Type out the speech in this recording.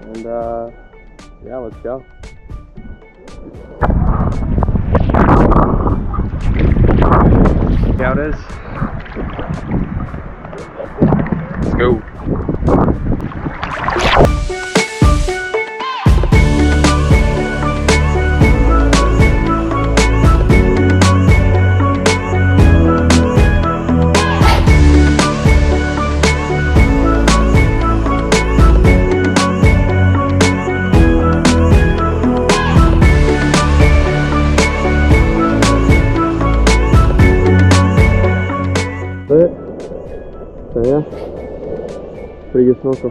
And yeah, let's go. See how it is. Let's go. So yeah, pretty good snorkel.